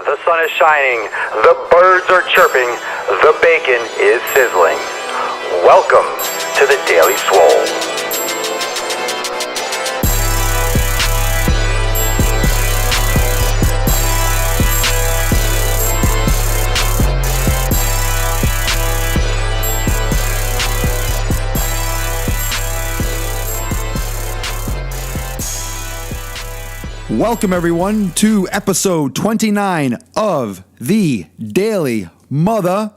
The sun is shining, the birds are chirping, the bacon is sizzling. Welcome to the Daily Swole. Welcome, everyone, to episode 29 of the Daily Mother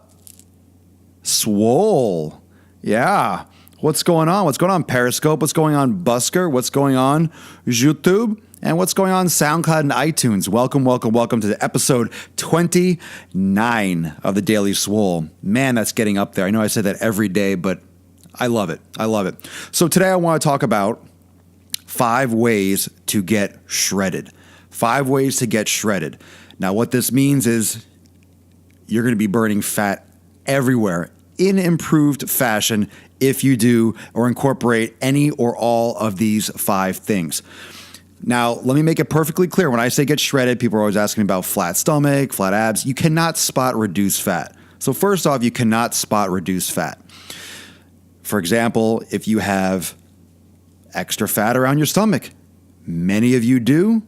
Swole. Yeah. What's going on? What's going on, Periscope? What's going on, Busker? What's going on, YouTube? And what's going on, SoundCloud and iTunes? Welcome to the episode 29 of the Daily Swole. Man, that's getting up there. I know I say that every day, but I love it. So today I want to talk about 5 ways to get shredded. 5 ways to get shredded. Now, what this means is you're going to be burning fat everywhere in improved fashion if you do or incorporate any or all of these 5 things. Now, let me make it perfectly clear. When I say get shredded, people are always asking me about flat stomach, flat abs. You cannot spot reduced fat. So first off, you cannot spot reduced fat. For example, if you have extra fat around your stomach. Many of you do.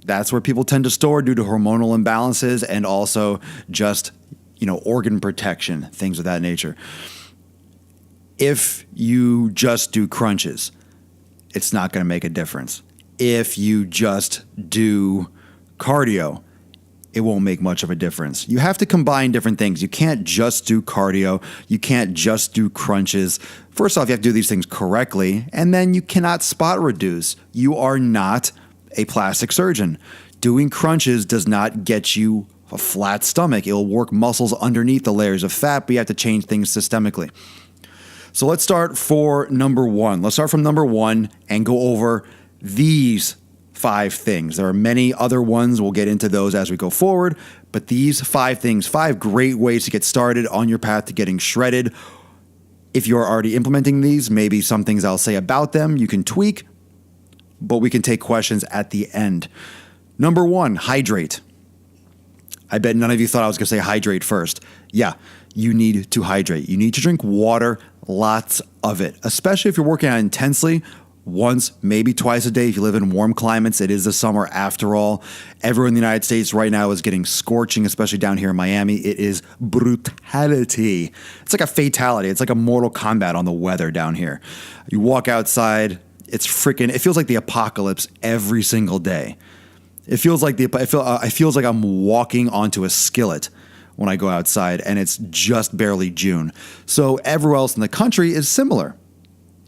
That's where people tend to store due to hormonal imbalances and also just, organ protection, things of that nature. If you just do crunches, it's not going to make a difference. If you just do cardio, it won't make much of a difference. You have to combine different things. You can't just do cardio. You can't just do crunches. First off, you have to do these things correctly, and then you cannot spot reduce. You are not a plastic surgeon. Doing crunches does not get you a flat stomach. It will work muscles underneath the layers of fat, but you have to change things systemically. So let's start for number 1. Let's start from number 1 and go over these 5 things. There are many other ones. We'll get into those as we go forward. But these 5 things, 5 great ways to get started on your path to getting shredded. If you're already implementing these, maybe some things I'll say about them you can tweak, but we can take questions at the end. Number 1, hydrate. I bet none of you thought I was going to say hydrate first. Yeah, you need to hydrate. You need to drink water, lots of it, especially if you're working out intensely. Once, maybe twice a day if you live in warm climates. It is the summer after all. Everywhere in the United States right now is getting scorching, especially down here in Miami. It is brutality. It's like a fatality. It's like a Mortal Kombat on the weather down here. You walk outside, it feels like the apocalypse every single day. It feels like I'm walking onto a skillet when I go outside, and it's just barely June. So everywhere else in the country is similar.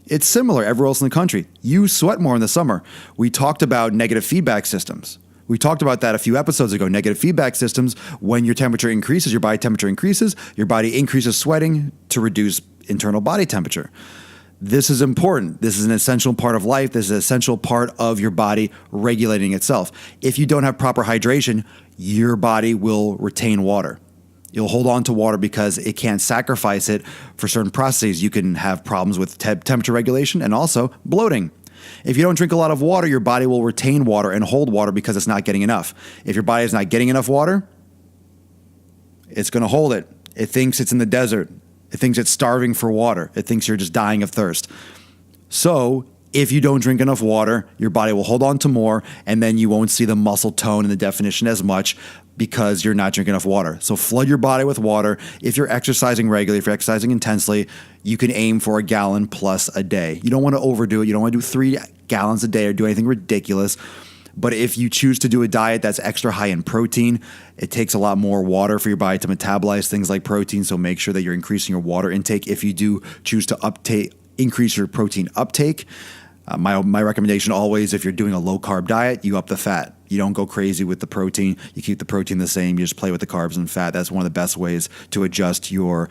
It's similar everywhere else in the country. You sweat more in the summer. We talked about negative feedback systems. We talked about that a few episodes ago. Negative feedback systems, when your temperature increases, your body temperature increases, your body increases sweating to reduce internal body temperature. This is important. This is an essential part of life. This is an essential part of your body regulating itself. If you don't have proper hydration, your body will retain water. You'll hold on to water because it can't sacrifice it for certain processes. You can have problems with temperature regulation and also bloating. If you don't drink a lot of water, your body will retain water and hold water because it's not getting enough. If your body is not getting enough water, it's going to hold it. It thinks it's in the desert. It thinks it's starving for water. It thinks you're just dying of thirst. So if you don't drink enough water, your body will hold on to more, and then you won't see the muscle tone and the definition as much because you're not drinking enough water. So flood your body with water. If you're exercising regularly, if you're exercising intensely, you can aim for 1 gallon plus a day. You don't want to overdo it. You don't want to do 3 gallons a day or do anything ridiculous. But if you choose to do a diet that's extra high in protein, it takes a lot more water for your body to metabolize things like protein. So make sure that you're increasing your water intake. If you do choose to increase your protein uptake, my recommendation always, if you're doing a low-carb diet, you up the fat. You don't go crazy with the protein. You keep the protein the same. You just play with the carbs and fat. That's one of the best ways to adjust your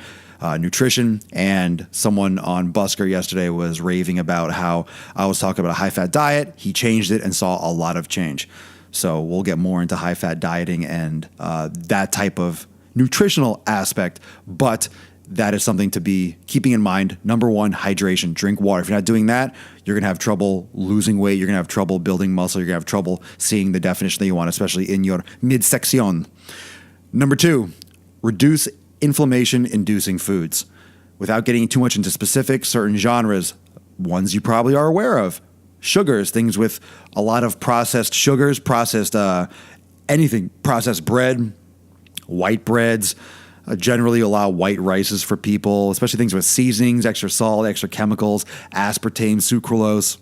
nutrition. And someone on Busker yesterday was raving about how I was talking about a high-fat diet. He changed it and saw a lot of change. So we'll get more into high-fat dieting and that type of nutritional aspect. But that is something to be keeping in mind. Number one, hydration. Drink water. If you're not doing that, you're going to have trouble losing weight. You're going to have trouble building muscle. You're going to have trouble seeing the definition that you want, especially in your midsection. Number two, reduce inflammation-inducing foods. Without getting too much into specifics, certain genres, ones you probably are aware of. Sugars, things with a lot of processed sugars, processed anything, processed bread, white breads. Generally allow white rices for people, especially things with seasonings, extra salt, extra chemicals, aspartame, sucralose,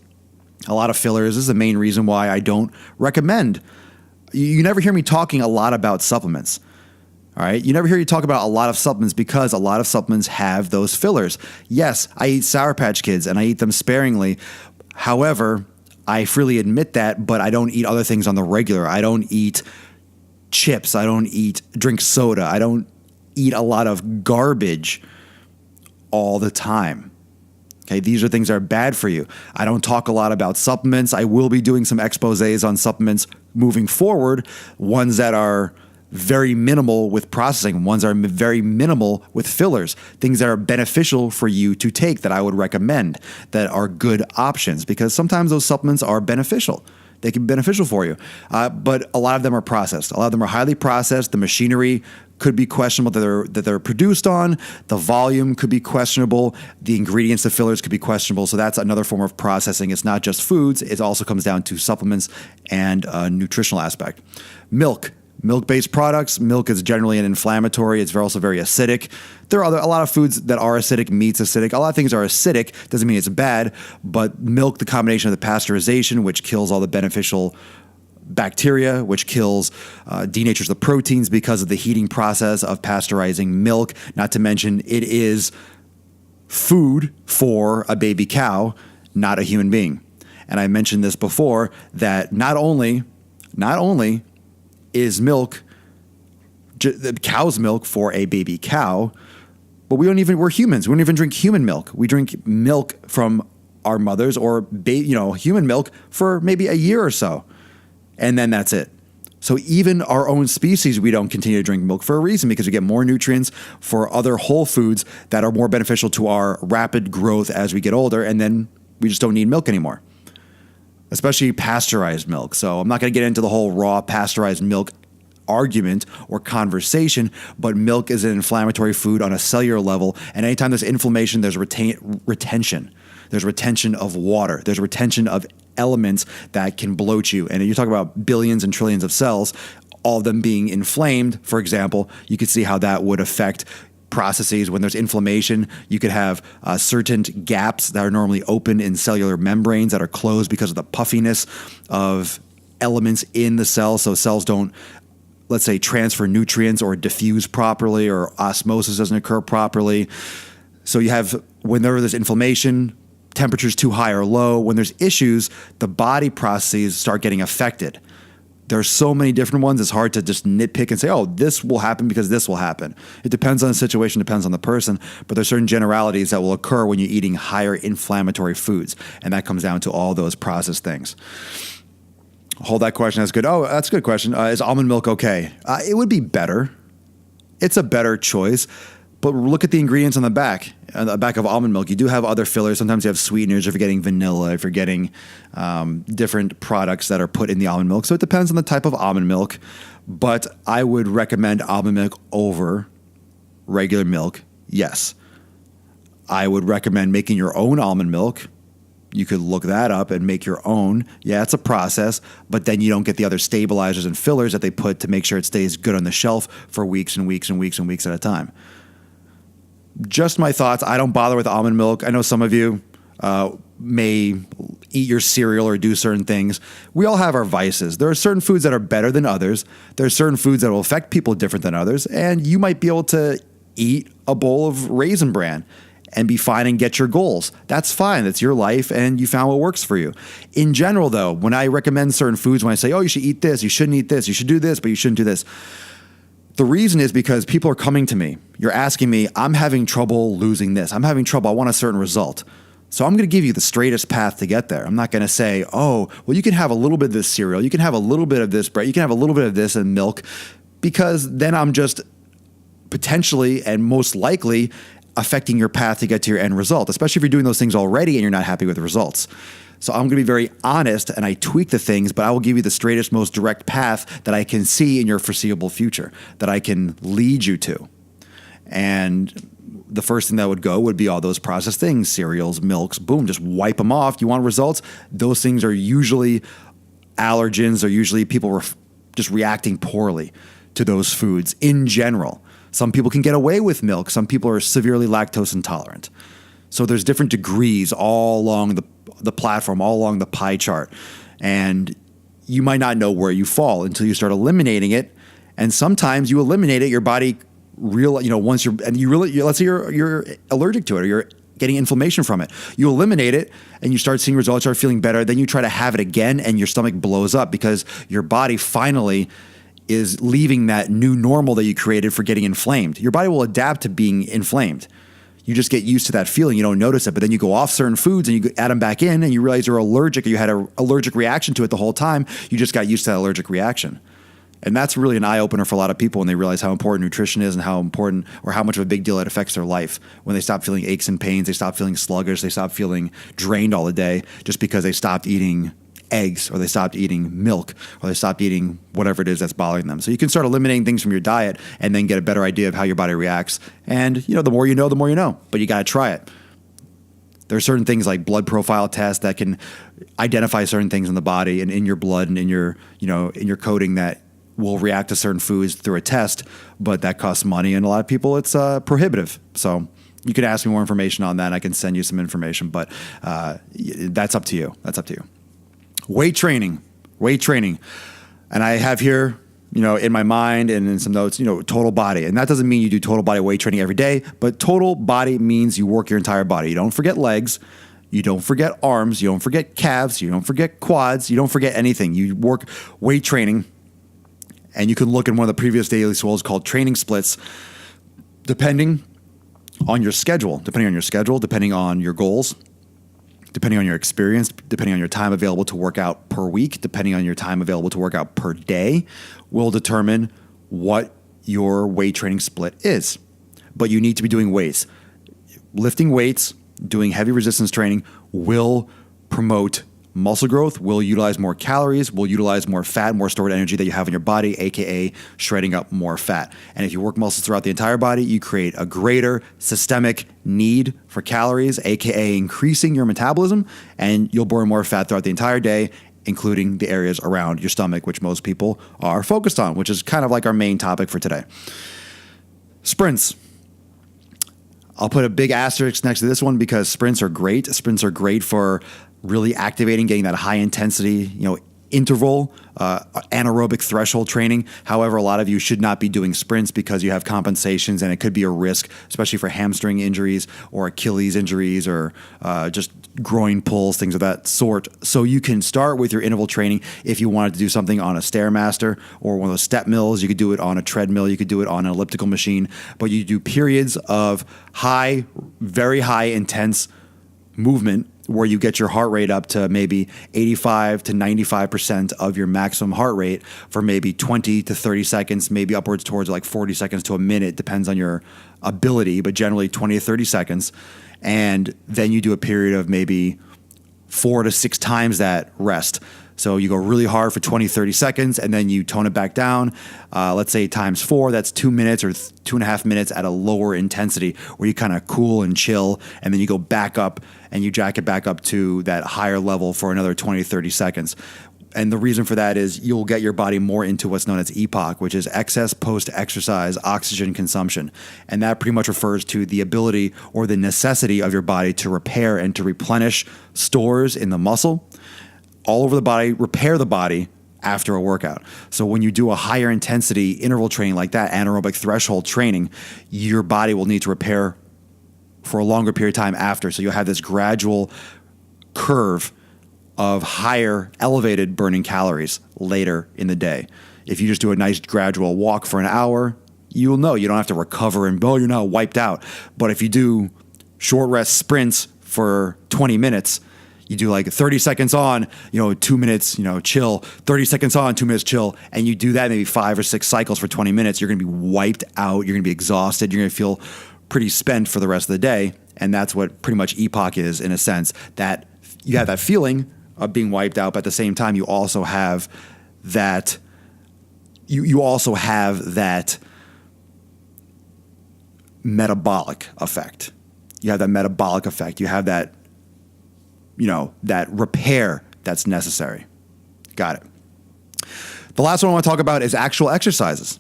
a lot of fillers. This is the main reason why I don't recommend. You never hear me talking a lot about supplements. All right. You never hear you talk about a lot of supplements because a lot of supplements have those fillers. Yes, I eat Sour Patch Kids and I eat them sparingly. However, I freely admit that, but I don't eat other things on the regular. I don't eat chips. I don't drink soda. I don't eat a lot of garbage all the time. Okay, these are things that are bad for you. I don't talk a lot about supplements. I will be doing some exposés on supplements moving forward, ones that are very minimal with processing, ones that are very minimal with fillers, things that are beneficial for you to take that I would recommend, that are good options, because sometimes those supplements are beneficial. They can be beneficial for you, but a lot of them are processed. A lot of them are highly processed. The machinery could be questionable that they're produced on. The volume could be questionable. The ingredients, the fillers could be questionable. So that's another form of processing. It's not just foods. It also comes down to supplements and a nutritional aspect. Milk-based products. Milk is generally an inflammatory. It's also very acidic. There are a lot of foods that are acidic. Meat's acidic. A lot of things are acidic. Doesn't mean it's bad, but milk, the combination of the pasteurization, which kills all the beneficial bacteria, which denatures the proteins because of the heating process of pasteurizing milk. Not to mention, it is food for a baby cow, not a human being. And I mentioned this before, that not only is milk, the cow's milk for a baby cow, but we're humans. We don't even drink human milk. We drink milk from our mothers or human milk for maybe a year or so. And then that's it. So even our own species, we don't continue to drink milk for a reason, because we get more nutrients for other whole foods that are more beneficial to our rapid growth as we get older. And then we just don't need milk anymore, especially pasteurized milk. So I'm not going to get into the whole raw pasteurized milk argument or conversation, but milk is an inflammatory food on a cellular level. And anytime there's inflammation, there's retention. There's retention of water. There's retention of elements that can bloat you. And you talk about billions and trillions of cells, all of them being inflamed, for example, you could see how that would affect processes. When there's inflammation, you could have certain gaps that are normally open in cellular membranes that are closed because of the puffiness of elements in the cell. So cells don't, let's say, transfer nutrients or diffuse properly, or osmosis doesn't occur properly. So you have, whenever there's inflammation, temperature's too high or low, when there's issues, the body processes start getting affected. There's so many different ones, it's hard to just nitpick and say, oh, this will happen because this will happen. It depends on the situation, depends on the person, but there's certain generalities that will occur when you're eating higher inflammatory foods, and that comes down to all those processed things. Hold that question. That's good. Oh, that's a good question. Is almond milk okay? It would be better. It's a better choice. But look at the ingredients on the back of almond milk. You do have other fillers. Sometimes you have sweeteners if you're getting vanilla, if you're getting different products that are put in the almond milk. So it depends on the type of almond milk. But I would recommend almond milk over regular milk, yes. I would recommend making your own almond milk. You could look that up and make your own. Yeah, it's a process, but then you don't get the other stabilizers and fillers that they put to make sure it stays good on the shelf for weeks and weeks and weeks and weeks at a time. Just my thoughts. I don't bother with almond milk. I know some of you may eat your cereal or do certain things. We all have our vices. There are certain foods that are better than others. There are certain foods that will affect people different than others. And you might be able to eat a bowl of Raisin Bran and be fine and get your goals. That's fine. That's your life, and you found what works for you. In general, though, when I recommend certain foods, when I say, oh, you should eat this, you shouldn't eat this, you should do this, but you shouldn't do this, the reason is because people are coming to me. You're asking me, I'm having trouble losing this. I'm having trouble. I want a certain result. So I'm going to give you the straightest path to get there. I'm not going to say, oh, well, you can have a little bit of this cereal. You can have a little bit of this bread. You can have a little bit of this and milk, because then I'm just potentially and most likely affecting your path to get to your end result, especially if you're doing those things already and you're not happy with the results. So I'm going to be very honest and I tweak the things, but I will give you the straightest, most direct path that I can see in your foreseeable future that I can lead you to. And the first thing that would be all those processed things, cereals, milks, boom, just wipe them off. You want results? Those things are usually allergens, or usually people just reacting poorly to those foods in general. Some people can get away with milk. Some people are severely lactose intolerant. So there's different degrees all along the platform, all along the pie chart. And you might not know where you fall until you start eliminating it. And sometimes you eliminate it, your body let's say you're allergic to it or you're getting inflammation from it. You eliminate it and you start seeing results, start feeling better. Then you try to have it again and your stomach blows up because your body finally is leaving that new normal that you created for getting inflamed. Your body will adapt to being inflamed. You just get used to that feeling. You don't notice it, but then you go off certain foods and you add them back in and you realize you're allergic or you had an allergic reaction to it the whole time. You just got used to that allergic reaction. And that's really an eye-opener for a lot of people when they realize how important nutrition is and how important or how much of a big deal it affects their life. When they stop feeling aches and pains, they stop feeling sluggish, they stop feeling drained all the day just because they stopped eating eggs or they stopped eating milk or they stopped eating whatever it is that's bothering them. So you can start eliminating things from your diet and then get a better idea of how your body reacts. And the more you know, but you got to try it. There are certain things like blood profile tests that can identify certain things in the body and in your blood and in your coding that will react to certain foods through a test, but that costs money and a lot of people it's prohibitive. So you could ask me more information on that. I can send you some information, but that's up to you. Weight training. And I have here, in my mind and in some notes, total body. And that doesn't mean you do total body weight training every day, but total body means you work your entire body. You don't forget legs. You don't forget arms. You don't forget calves. You don't forget quads. You don't forget anything. You work weight training. And you can look in one of the previous Daily Swoles called training splits, depending on your schedule, depending on your goals, depending on your experience, depending on your time available to work out per week, depending on your time available to work out per day, will determine what your weight training split is. But you need to be doing weights. Lifting weights, doing heavy resistance training will promote muscle growth, will utilize more calories, will utilize more fat, more stored energy that you have in your body, aka shredding up more fat. And if you work muscles throughout the entire body, you create a greater systemic need for calories, aka increasing your metabolism, and you'll burn more fat throughout the entire day, including the areas around your stomach, which most people are focused on, which is kind of like our main topic for today. Sprints. I'll put a big asterisk next to this one because sprints are great. Sprints are great for really activating, getting that high intensity, interval, anaerobic threshold training. However, a lot of you should not be doing sprints because you have compensations and it could be a risk, especially for hamstring injuries or Achilles injuries or just groin pulls, things of that sort. So you can start with your interval training if you wanted to do something on a Stairmaster or one of those step mills. You could do it on a treadmill. You could do it on an elliptical machine. But you do periods of high, very high intense movement where you get your heart rate up to maybe 85 to 95% of your maximum heart rate for maybe 20 to 30 seconds, maybe upwards towards like 40 seconds to a minute, depends on your ability, but generally 20 to 30 seconds. And then you do a period of maybe 4 to 6 times that rest. So you go really hard for 20, 30 seconds, and then you tone it back down. Let's say times 4, that's 2 minutes or 2.5 minutes at a lower intensity where you kind of cool and chill, and then you go back up and you jack it back up to that higher level for another 20, 30 seconds. And the reason for that is you'll get your body more into what's known as EPOC, which is excess post-exercise oxygen consumption. And that pretty much refers to the ability or the necessity of your body to repair and to replenish stores in the muscle all over the body, repair the body after a workout. So when you do a higher intensity interval training like that, anaerobic threshold training, your body will need to repair for a longer period of time after. So you'll have this gradual curve of higher elevated burning calories later in the day. If you just do a nice gradual walk for an hour, you'll know you don't have to recover and, you're not wiped out. But if you do short rest sprints for 20 minutes, you do like 30 seconds on, 2 minutes, chill, 30 seconds on, 2 minutes chill, and you do that maybe 5 or 6 cycles for 20 minutes, you're going to be wiped out. You're going to be exhausted. You're going to feel pretty spent for the rest of the day. And that's what pretty much EPOC is, in a sense, that you have that feeling of being wiped out, but at the same time, you also have that, you also have that metabolic effect. You have that metabolic effect. You have that, that repair that's necessary. Got it. The last one I want to talk about is actual exercises.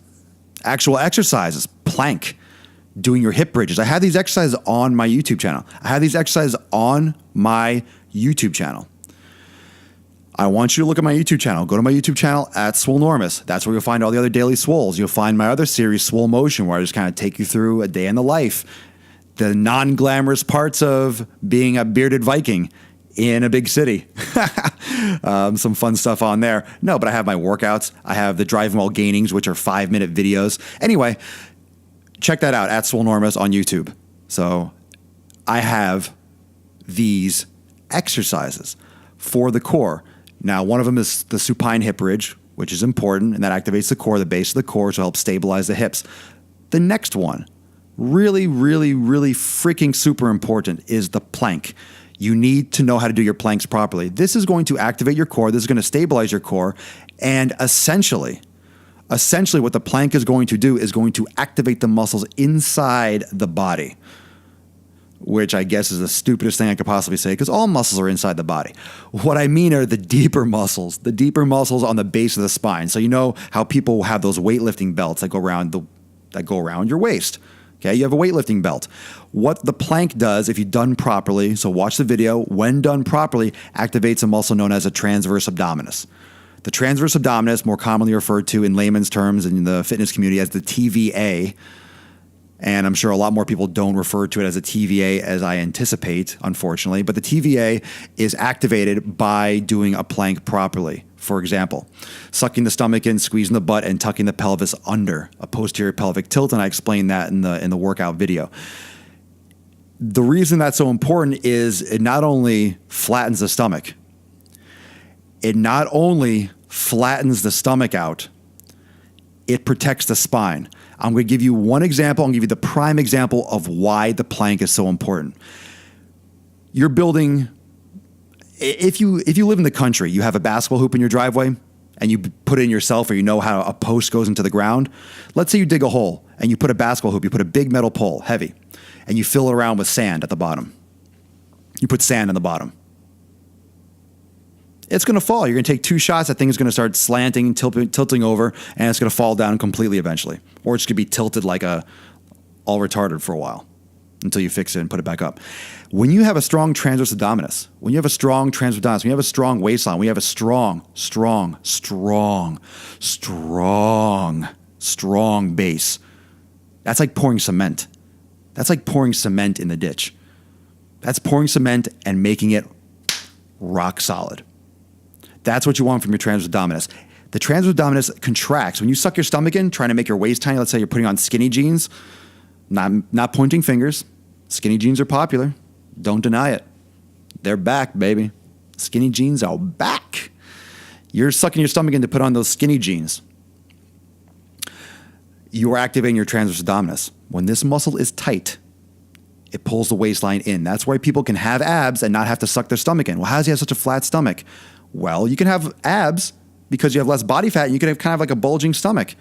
Actual exercises, plank, doing your hip bridges. I have these exercises on my YouTube channel. I want you to look at my YouTube channel. Go to my YouTube channel at Swolenormous. That's where you'll find all the other daily swoles. You'll find my other series, Swole Motion, where I just kind of take you through a day in the life, the non-glamorous parts of being a bearded Viking in a big city. Some fun stuff on there. No, but I have my workouts. I have the driving while gainings, which are 5-minute videos. Anyway, check that out at Swolenormous on YouTube. So I have these exercises for the core. Now, one of them is the supine hip bridge, which is important, and that activates the core, the base of the core, to help stabilize the hips. The next one, really, really, really freaking super important, is the plank. You need to know how to do your planks properly. This is going to activate your core. This is going to stabilize your core. And essentially what the plank is going to do is going to activate the muscles inside the body, which I guess is the stupidest thing I could possibly say, because all muscles are inside the body. What I mean are the deeper muscles on the base of the spine. So you know how people have those weightlifting belts that go around your waist. Okay, you have a weightlifting belt. What the plank does, if you've done properly, so watch the video, when done properly, activates a muscle known as a transverse abdominis. The transverse abdominis, more commonly referred to in layman's terms in the fitness community as the TVA, and I'm sure a lot more people don't refer to it as a TVA as I anticipate, unfortunately, but the TVA is activated by doing a plank properly. For example, sucking the stomach in, squeezing the butt, and tucking the pelvis under a posterior pelvic tilt, and I explained that in the workout video. The reason that's so important is it not only flattens the stomach, out, it protects the spine. I'm going to give you one example. I'm going to give you the prime example of why the plank is so important. You're building, if you live in the country, you have a basketball hoop in your driveway and you put it in yourself, or you know how a post goes into the ground. Let's say you dig a hole and you put a basketball hoop, you put a big metal pole, heavy, and you fill it around with sand at the bottom. You put sand in the bottom. It's going to fall. You're going to take 2 shots. That thing is going to start slanting, tilting over, and it's going to fall down completely eventually. Or it's going to be tilted like all retarded for a while until you fix it and put it back up. When you have a strong transverse abdominis, when you have a strong waistline, when you have a strong base, that's like pouring cement. That's like pouring cement in the ditch. That's pouring cement and making it rock solid. That's what you want from your transverse abdominis. The transverse abdominis contracts. When you suck your stomach in, trying to make your waist tiny, let's say you're putting on skinny jeans, not pointing fingers. Skinny jeans are popular. Don't deny it. They're back, baby. Skinny jeans are back. You're sucking your stomach in to put on those skinny jeans. You are activating your transverse abdominis. When this muscle is tight, it pulls the waistline in. That's why people can have abs and not have to suck their stomach in. Well, how does he have such a flat stomach? Well, you can have abs because you have less body fat and you can have kind of like a bulging stomach.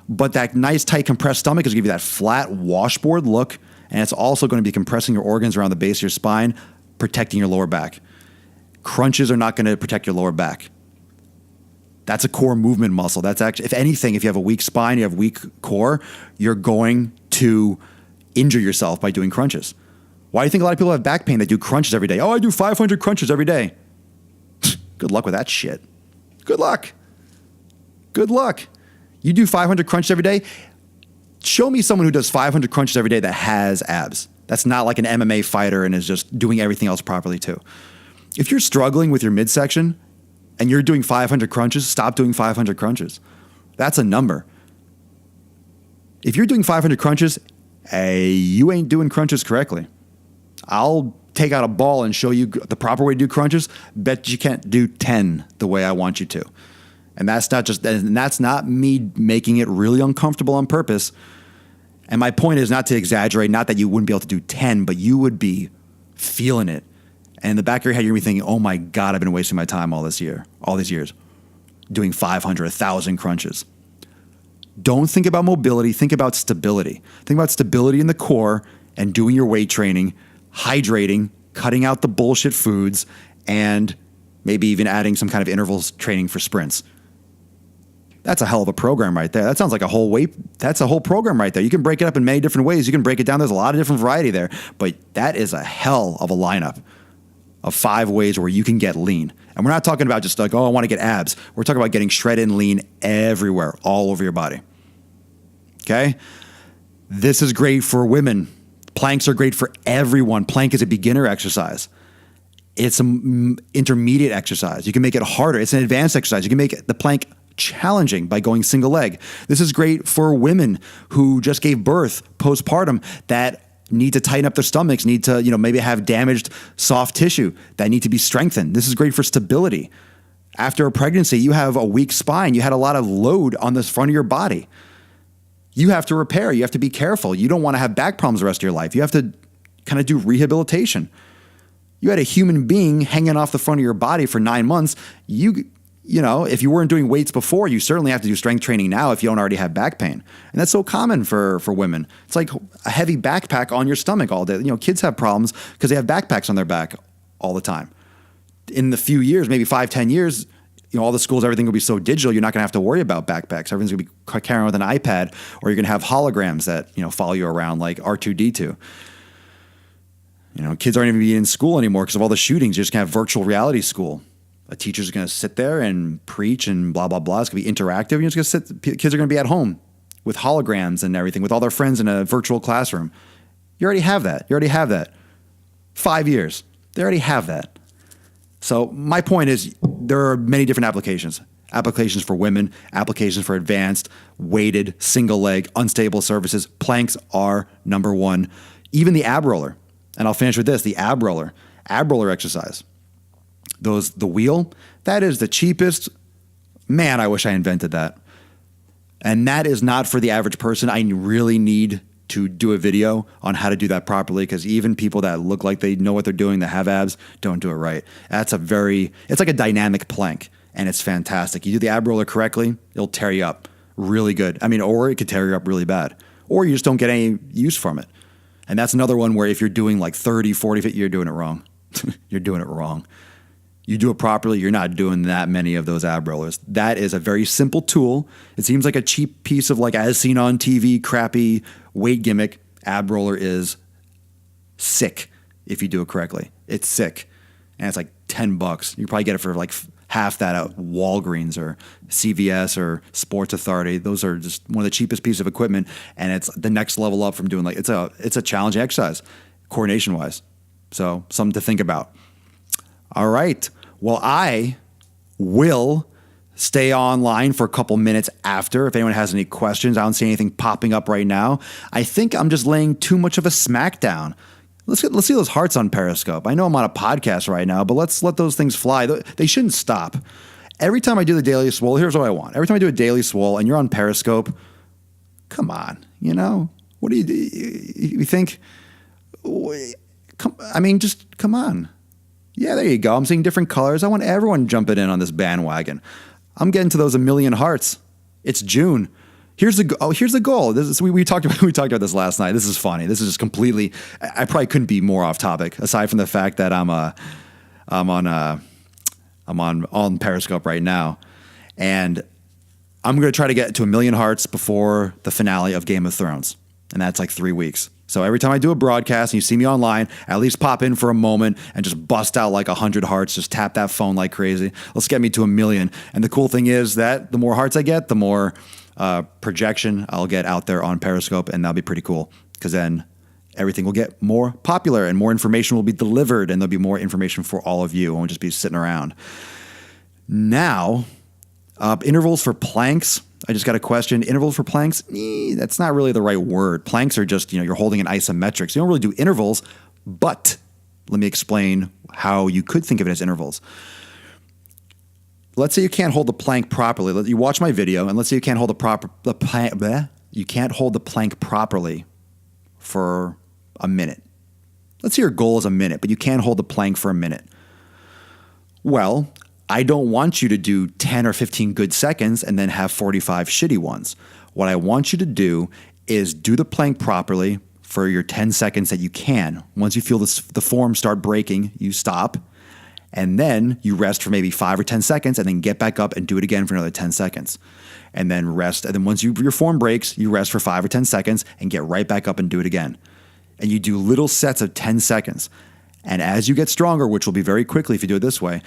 But that nice, tight, compressed stomach is going to give you that flat washboard look, and it's also going to be compressing your organs around the base of your spine, protecting your lower back. Crunches are not going to protect your lower back. That's a core movement muscle. That's actually, if anything, if you have a weak spine, you have weak core, you're going to injure yourself by doing crunches. Why do you think a lot of people have back pain that do crunches every day? Oh, I do 500 crunches every day. Good luck with that shit. Good luck. You do 500 crunches every day. Show me someone who does 500 crunches every day that has abs. That's not like an MMA fighter and is just doing everything else properly too. If you're struggling with your midsection and you're doing 500 crunches, stop doing 500 crunches. That's a number. If you're doing 500 crunches, you ain't doing crunches correctly. I'll take out a ball and show you the proper way to do crunches. Bet you can't do 10 the way I want you to. And that's not me making it really uncomfortable on purpose. And my point is not to exaggerate, not that you wouldn't be able to do 10, but you would be feeling it. And in the back of your head, you're going to be thinking, oh my God, I've been wasting my time all these years, doing 500, 1,000 crunches. Don't think about mobility. Think about stability. Think about stability in the core and doing your weight training, hydrating, cutting out the bullshit foods, and maybe even adding some kind of intervals training for sprints. That's a hell of a program right there. That sounds like that's a whole program right there. You can break it up in many different ways. You can break it down. There's a lot of different variety there, but that is a hell of a lineup of 5 ways where you can get lean. And we're not talking about just like, oh, I want to get abs. We're talking about getting shredded and lean everywhere, all over your body. Okay? This is great for women. Planks are great for everyone. Plank is a beginner exercise. It's an intermediate exercise. You can make it harder. It's an advanced exercise. You can make the plank challenging by going single leg. This is great for women who just gave birth postpartum that need to tighten up their stomachs, need to, maybe have damaged soft tissue that need to be strengthened. This is great for stability. After a pregnancy, you have a weak spine. You had a lot of load on the front of your body. You have to repair. You have to be careful. You don't want to have back problems the rest of your life. You have to kind of do rehabilitation. You had a human being hanging off the front of your body for 9 months. If you weren't doing weights before, you certainly have to do strength training now if you don't already have back pain. And that's so common for women. It's like a heavy backpack on your stomach all day. Kids have problems because they have backpacks on their back all the time. In the few years, maybe 5, 10 years, all the schools, everything will be so digital, you're not going to have to worry about backpacks. Everything's going to be carrying with an iPad, or you're going to have holograms that, follow you around like R2-D2. Kids aren't even being in school anymore because of all the shootings. You're just going to have virtual reality school. A teacher's going to sit there and preach and blah, blah, blah. It's going to be interactive. You're just going to sit. Kids are going to be at home with holograms and everything, with all their friends in a virtual classroom. You already have that. 5 years. They already have that. So my point is there are many different applications. Applications for women, applications for advanced, weighted, single leg, unstable surfaces. Planks are number one. Even the ab roller. And I'll finish with this, the ab roller exercise. The wheel, that is the cheapest. Man, I wish I invented that. And that is not for the average person. I really need to do a video on how to do that properly, because even people that look like they know what they're doing, that have abs, don't do it right. It's like a dynamic plank, and it's fantastic. You do the ab roller correctly, it'll tear you up really good. Or it could tear you up really bad. Or you just don't get any use from it. And that's another one where if you're doing like 30, 40 feet, you're doing it wrong. You're doing it wrong. You do it properly, you're not doing that many of those ab rollers. That is a very simple tool. It seems like a cheap piece of like as seen on TV, crappy weight gimmick. Ab roller is sick if you do it correctly. It's sick. And it's like $10. You probably get it for like half that at Walgreens or CVS or Sports Authority. Those are just one of the cheapest pieces of equipment. And it's the next level up from doing it's a challenging exercise, coordination wise. So something to think about. All right. Well, I will stay online for a couple minutes after if anyone has any questions. I don't see anything popping up right now. I think I'm just laying too much of a smackdown. Let's see those hearts on Periscope. I know I'm on a podcast right now, but let's let those things fly. They shouldn't stop. Every time I do the Daily Swole, here's what I want. Every time I do a Daily Swole and you're on Periscope, come on, what do you think? Just come on. Yeah, there you go. I'm seeing different colors. I want everyone jumping in on this bandwagon. I'm getting to those 1 million hearts. It's June. Here's the goal. We talked about this last night. This is funny. This is just completely. I probably couldn't be more off topic. Aside from the fact that I'm on Periscope right now, and I'm going to try to get to 1 million hearts before the finale of Game of Thrones, and that's like 3 weeks. So every time I do a broadcast and you see me online, at least pop in for a moment and just bust out like 100 hearts. Just tap that phone like crazy. Let's get me to 1 million. And the cool thing is that the more hearts I get, the more projection I'll get out there on Periscope, and that'll be pretty cool because then everything will get more popular and more information will be delivered, and there'll be more information for all of you. I won't just be sitting around. Now, intervals for planks. I just got a question. Intervals for planks? That's not really the right word. Planks are just, you're holding an isometric. So you don't really do intervals, but let me explain how you could think of it as intervals. Let's say you can't hold the plank properly. You watch my video, and let's say you can't hold the you can't hold the plank properly for a minute. Let's say your goal is a minute, but you can't hold the plank for a minute. Well, I don't want you to do 10 or 15 good seconds and then have 45 shitty ones. What I want you to do is do the plank properly for your 10 seconds that you can. Once you feel the form start breaking, you stop. And then you rest for maybe 5 or 10 seconds and then get back up and do it again for another 10 seconds. And then rest. And then once your form breaks, you rest for 5 or 10 seconds and get right back up and do it again. And you do little sets of 10 seconds. And as you get stronger, which will be very quickly if you do it this way,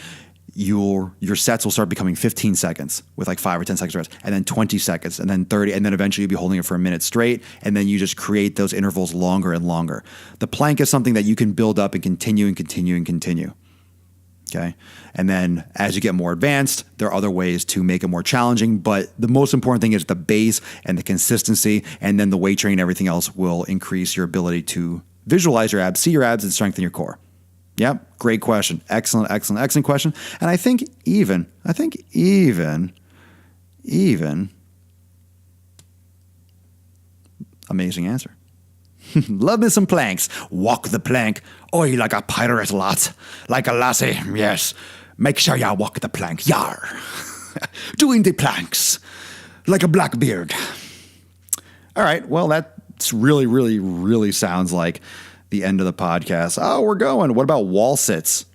your sets will start becoming 15 seconds with like 5 or 10 seconds rest, and then 20 seconds, and then 30, and then eventually you'll be holding it for a minute straight, and then you just create those intervals longer and longer. The plank is something that you can build up and continue and continue and continue. Okay. And then as you get more advanced, there are other ways to make it more challenging, but the most important thing is the base and the consistency, and then the weight training and everything else will increase your ability to visualize your abs, see your abs, and strengthen your core. Yep. Great question. Excellent question. And I think even amazing answer. Love me some planks. Walk the plank. Oi, like a pirate lot. Like a lassie, yes. Make sure ya walk the plank. Yar. Doing the planks. Like a blackbeard. All right. Well, that's really sounds like the end of the podcast. Oh, we're going. What about wall sits?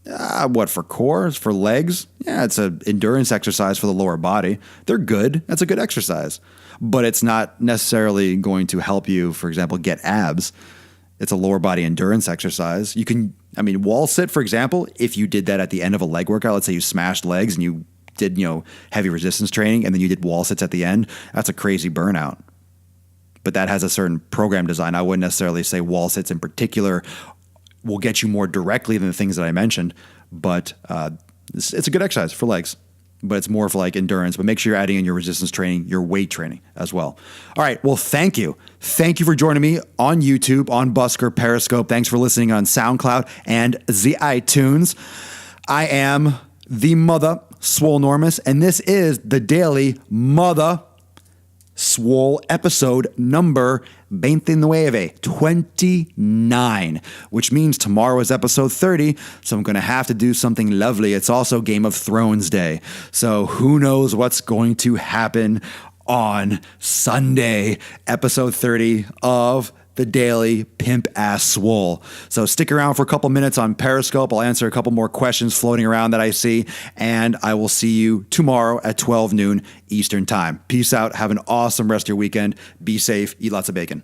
What, for core? For legs? Yeah, it's an endurance exercise for the lower body. They're good. That's a good exercise. But it's not necessarily going to help you, for example, get abs. It's a lower body endurance exercise. Wall sit, for example, if you did that at the end of a leg workout, let's say you smashed legs and you did, heavy resistance training and then you did wall sits at the end, that's a crazy burnout. But that has a certain program design. I wouldn't necessarily say wall sits in particular will get you more directly than the things that I mentioned, but it's a good exercise for legs, but it's more for like endurance. But make sure you're adding in your resistance training, your weight training as well. All right. Well, thank you. Thank you for joining me on YouTube, on Busker, Periscope. Thanks for listening on SoundCloud and the iTunes. I am the mother Swolenormous, and this is the Daily Mother Swole episode number 29, which means tomorrow is episode 30, so I'm going to have to do something lovely. It's also Game of Thrones Day, so who knows what's going to happen on Sunday, episode 30 of the Daily Pimp Ass Swole. So stick around for a couple minutes on Periscope. I'll answer a couple more questions floating around that I see, and I will see you tomorrow at 12 noon Eastern Time. Peace out. Have an awesome rest of your weekend. Be safe. Eat lots of bacon.